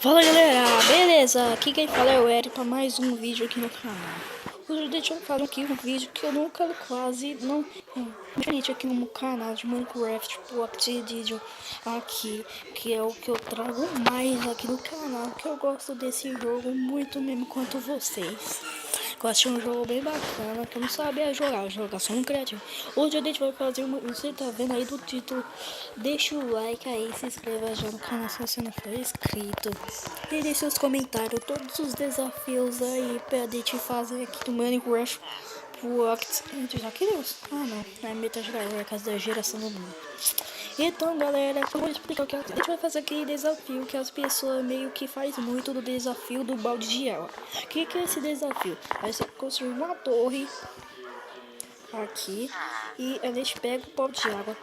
Fala galera, beleza? Aqui quem fala é o Eric para mais um vídeo aqui no canal. Hoje deixa eu fazer aqui um vídeo que eu nunca quase não diferente aqui no canal de Minecraft Pocket Edition aqui, que é o que eu trago mais aqui no canal, que eu gosto desse jogo muito mesmo quanto vocês. Eu achei um jogo bem bacana, que eu não sabia jogar só no criativo. Hoje a gente vai fazer uma. Você tá vendo aí do título? Deixa o like aí, se inscreva já no canal se você não for inscrito. E deixe seus comentários, todos os desafios aí pra gente fazer aqui no Minecraft Pocket. A gente já criou? Ah não, é metade da hora, casa da geração do mundo. Então galera, eu vou explicar o que a gente vai fazer aqui desafio que as pessoas meio que faz muito do desafio do balde de água. O que é esse desafio? Vai ser construir uma torre aqui e a gente pega o balde de água.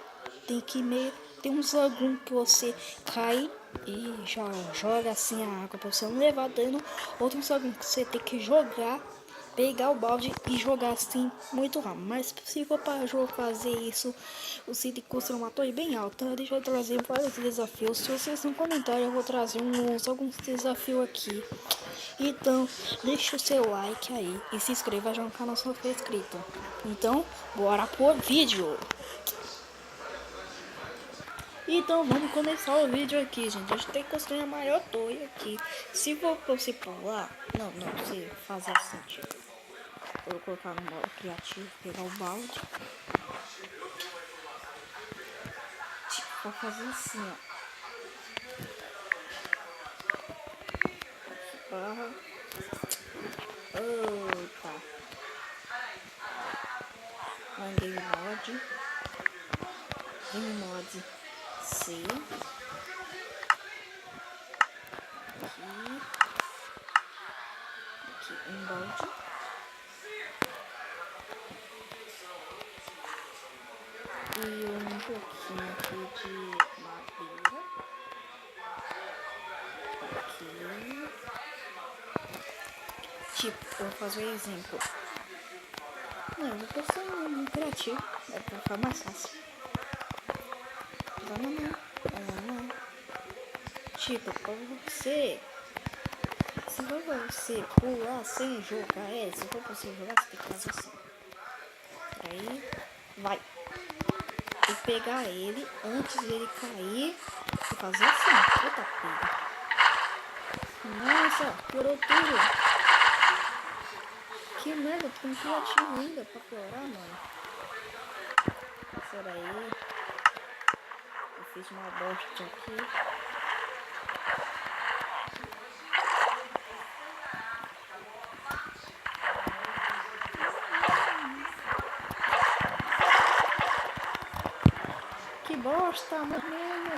Tem uns alguns que você cai e já joga assim a água para você não levar dano. Outros alguns que você tem que jogar, pegar o balde e jogar assim muito rápido. Mas se for para fazer isso, você tem que construir uma torre bem alta. A gente vai trazer vários desafios. Se vocês não comentarem, eu vou trazer alguns desafios aqui. Então, deixa o seu like aí e se inscreva já no canal se não for inscrito. Então, bora pro vídeo. Então vamos começar o vídeo aqui, gente. A gente tem que construir a maior torre aqui. Se for você pular, não, você fazer assim, tipo, eu vou colocar no modo criativo, pegar o balde, tipo, pra fazer assim, ó. Opa. Game mod C. Aqui um balde. E um pouquinho aqui de madeira. Aqui. Tipo, eu vou fazer um exemplo. Não, eu vou postar um criativo. É pra ficar mais fácil. Não. Tipo, pra você. Se for pra você pular sem jogar, se for pra você jogar, você tem que fazer assim. Aí, vai. E pegar ele antes dele cair e fazer assim. Puta pega. Nossa, piorou tudo. Que merda, tem um criativo ainda pra piorar, mano. Pera aí. Eu fiz uma bosta aqui. Que bosta, mano,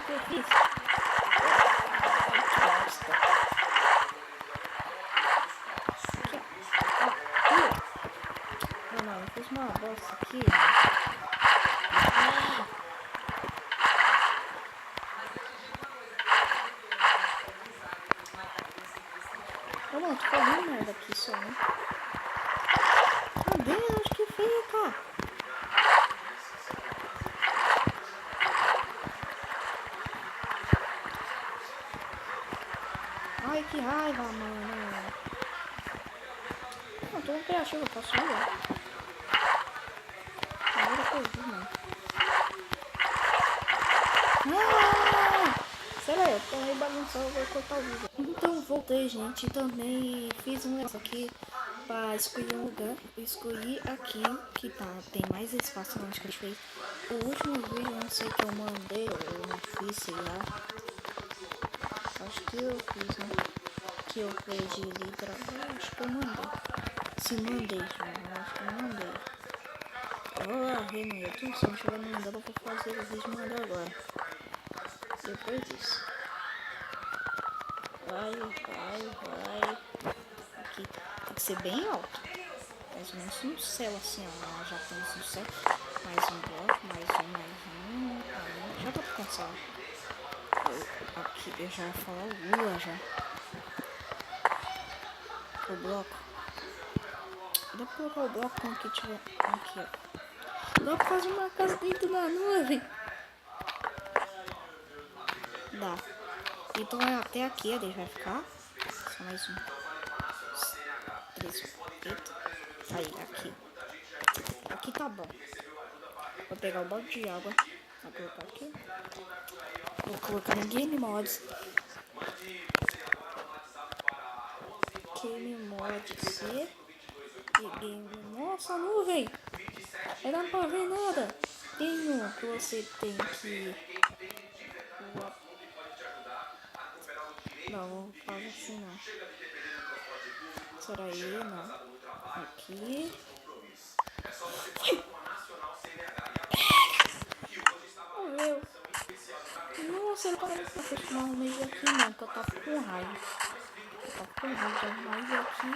que eu fiz. Que bosta. Não, eu fiz uma bosta aqui. Ô, mano, tô fazendo merda aqui só, né? Meu Deus, onde que fica? Ai, que raiva, mano. Não, tô no criativo, eu posso jogar. Agora eu vi, mano. Será eu tô meio bagunçado, eu vou cortar o vídeo. Então voltei, gente. Também fiz um negócio aqui pra escolher um lugar. Eu escolhi aqui, que tem mais espaço onde que a gente fez. O último vídeo, não sei que eu mandei, eu não fiz, sei lá. Acho que eu fiz, né? Que eu perdi livro. Acho que eu mandei. Se mandei, gente, acho que eu mandei. Eu vou lá ver no YouTube, se não tiver mandado, eu vou fazer o vídeo e mandar agora. Depois disso. Vai. Aqui tem que ser bem alto. Mais ou menos no céu, assim, ó. Já temos no céu. Mais um bloco, mais um. Já tô cansado. Aqui eu já ia falar lua já. O bloco. Dá pra colocar o bloco como que tiver. Aqui, ó. Dá pra fazer uma casa dentro da nuvem. Dá. Então é até aqui ele vai ficar. Só mais um. 3. Eita. Aí, aqui. Aqui tá bom. Vou pegar o balde de água. Vou colocar aqui. Vou colocar no Game Mods. Game Mods e Game... Nossa, nuvem! Não dá pra ver nada. Tem um que você tem que... Não, vou fazer assim não. Será aí? Não. Aqui. Morreu. Nossa, eu parei pra continuar um mês aqui não, que eu tava com raiva. Mas aqui...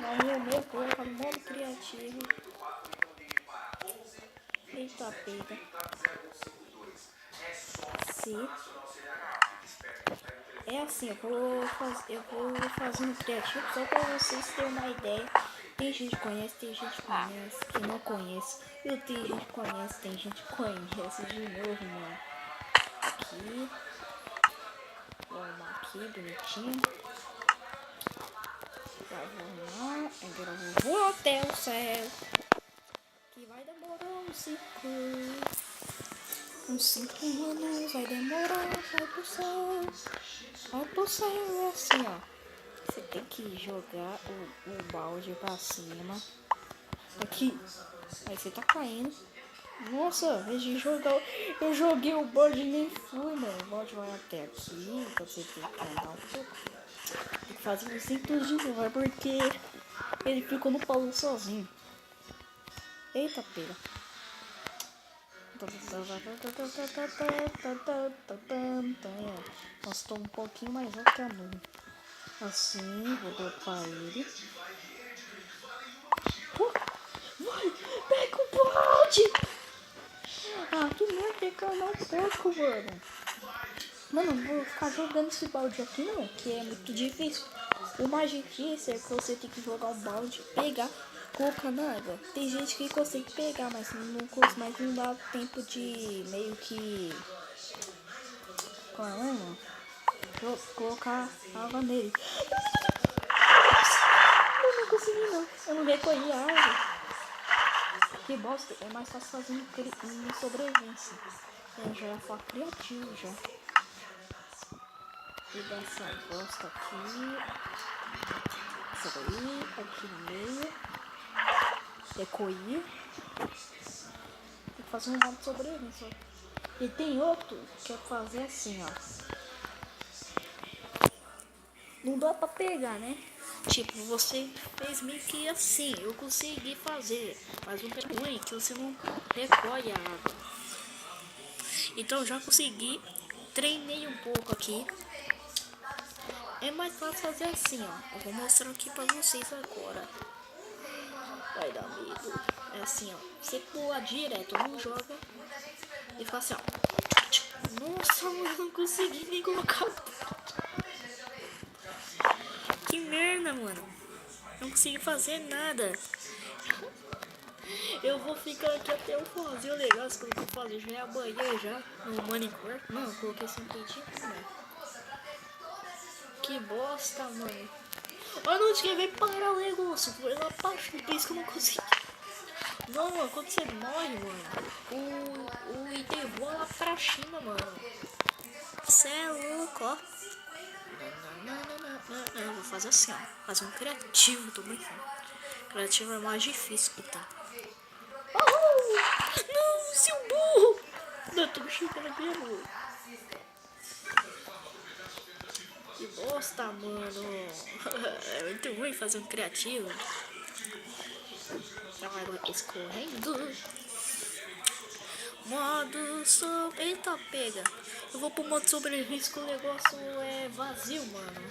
Morreu meu corpo, modo criativo. Eita, pega. Sim. É assim, eu vou fazer um criativo só pra vocês terem uma ideia. Tem gente que conhece, tem gente que conhece, que não conhece. Eu tenho gente que conhece, tem gente que conhece de novo, mano. Aqui. Vamos aqui, bonitinho. Vai voar. Agora eu vou voar até o céu. Que vai demorar uns 5 anos. Vai demorar, vai pro céu. Vai pro céu, é assim, ó. Você tem que jogar o balde pra cima. Aqui. Aí você tá caindo. Nossa, em vez de jogar, eu joguei o balde e nem fui, mano. O balde vai até aqui, então você tem que andar um pouco. Tem que fazer isso tudo de novo, é porque ele ficou no polo sozinho. Eita, pera. Nossa, tô um pouquinho mais alto que a nuvem. Assim, vou dropar ele. Vai, pega o balde! Ah, que merda, tem que andar um pouco, mano. Mano, não vou ficar jogando esse balde aqui não, que é muito difícil. O mais difícil é que você tem que jogar um balde, pegar, colocar na água. Tem gente que consegue pegar, mas não dá tempo de meio que... Qual é, mano? Colocar água nele. Eu não consegui não. Eu não recolhi a água. Que bosta. É mais fácil fazer um sobrevivência. Eu já ia falar criativo já. E dessa bosta aqui. Essa daí. Aqui no meio. Recolhi. Tem que fazer um modo de sobrevivência. E tem outro que é fazer assim, ó. Não dá pra pegar, né? Tipo, você fez meio que assim, eu consegui fazer, mas o ruim é que você não recolhe a água. Então eu já consegui, treinei um pouco aqui. É mais fácil fazer assim, ó. Eu vou mostrar aqui pra vocês agora. Vai dar medo. É assim, ó. Você pula direto, não joga. E faz assim, ó. Nossa, eu não consegui nem colocar. Que merda, mano. Não consegui fazer nada. Eu vou ficar aqui até eu fazer o negócio que eu vou fazer. Já é amanhã já. No Minecraft. Não, eu coloquei sem peitinho, né? Que bosta, mano. Ah, não, tinha que parar o negócio. Foi lá pra baixo, por isso que eu não consegui. Não, mano, quando você morre, mano, o item voa lá pra cima, mano. Você é louco, ó. Eu vou fazer assim, ó. Fazer um criativo, tô brincando. Criativo é mais difícil que tá. Oh, não, seu burro! Não, tô chegando aqui, amor. Que bosta, mano. É muito ruim fazer um criativo. A água escorrendo. Modo sobre... Eita, pega. Eu vou pro modo sobrevivência que o negócio é vazio, mano.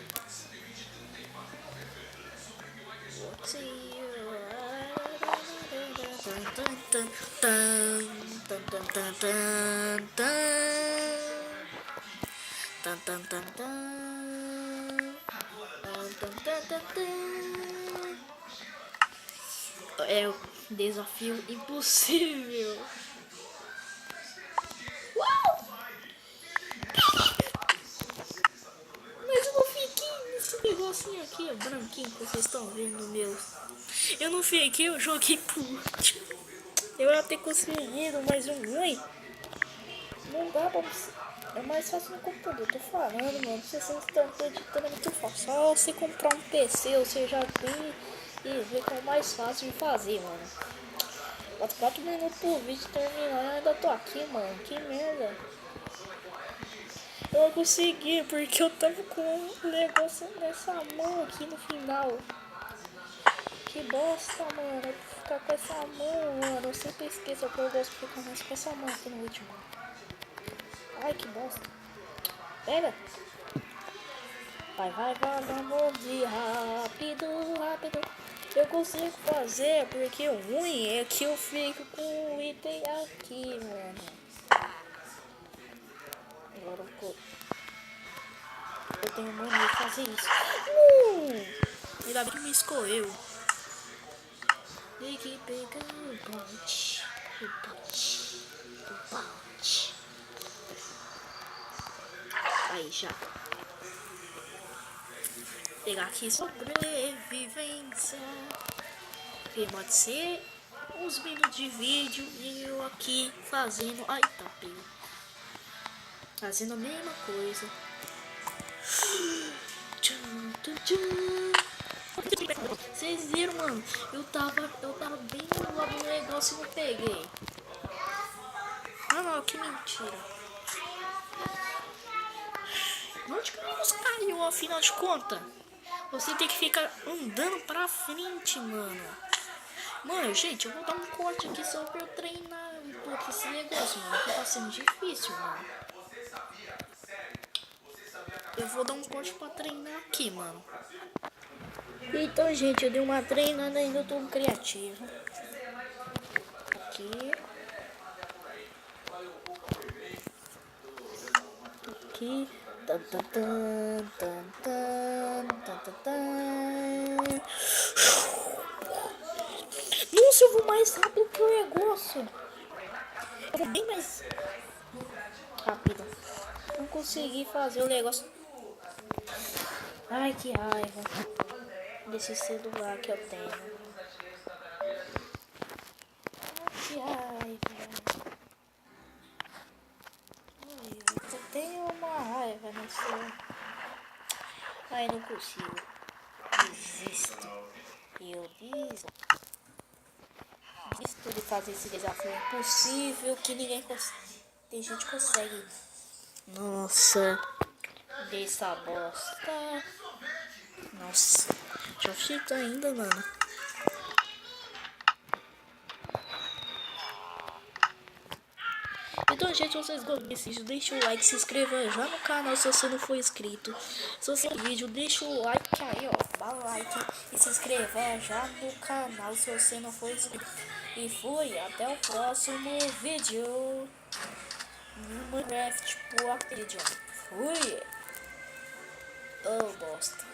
É o desafio impossível. negocinho aqui, ó, branquinho, que vocês estão vendo meu. Eu não fiquei, eu joguei por último. Eu ia ter conseguido mais um ruim. Não dá pra você. É mais fácil no computador, tô falando, mano. Vocês estão acreditando, é muito fácil. Só você comprar um PC, você já tem e ver que é o mais fácil de fazer, mano. 4 minutos por vídeo terminar, eu ainda tô aqui, mano. Que merda. Eu consegui, porque eu tava com um negócio nessa mão aqui no final. Que bosta, mano. Eu vou ficar com essa mão, mano. Eu sempre esqueço que eu gosto de ficar mais com essa mão aqui no último. Ai, que bosta. Pega. Vai, vamos de rápido, rápido. Eu consigo fazer, porque o ruim é que eu fico com o item aqui, mano. Agora eu tenho mania de fazer isso. Ainda bem que me escorreu. Tem que pegar o bote. Aí já. Pegar aqui sobrevivência. Que pode ser uns minutos de vídeo e eu aqui fazendo. Ai, tá pego. Fazendo a mesma coisa. Vocês viram, mano? Eu tava bem no lado do negócio e não peguei. Ah não, que mentira. Onde que o negócio caiu, afinal de contas? Você tem que ficar andando pra frente, mano. Mano, gente, eu vou dar um corte aqui só pra eu treinar um pouco esse negócio, mano. Que tá sendo difícil, mano. Eu vou dar um corte pra treinar aqui, mano. Então, gente, eu dei uma treinada ainda, eu tô criativo. Aqui. Aqui. Tan, tan, tan, tan, tan, tan, tan, tan. Nossa, eu vou mais rápido que o negócio. Eu vou bem mais rápido. Não consegui fazer o negócio. Ai, que raiva desse celular que eu tenho. Ai, que raiva. Ai, eu tenho uma raiva nesse. Ai, não consigo. Desisto. Eu desisto de fazer esse desafio. É impossível que ninguém consiga. Tem gente que consegue. Nossa. Dessa bosta. Nossa. Já fica ainda, mano. Então, gente, se vocês gostam desse vídeo, deixa o like, se inscreva já no canal se você não for inscrito. Se você gostou do vídeo, deixa o like aí, ó, dá o like e se inscreva já no canal se você não for inscrito. E fui, até o próximo vídeo. No Minecraft por vídeo. Fui. Oh, bosta.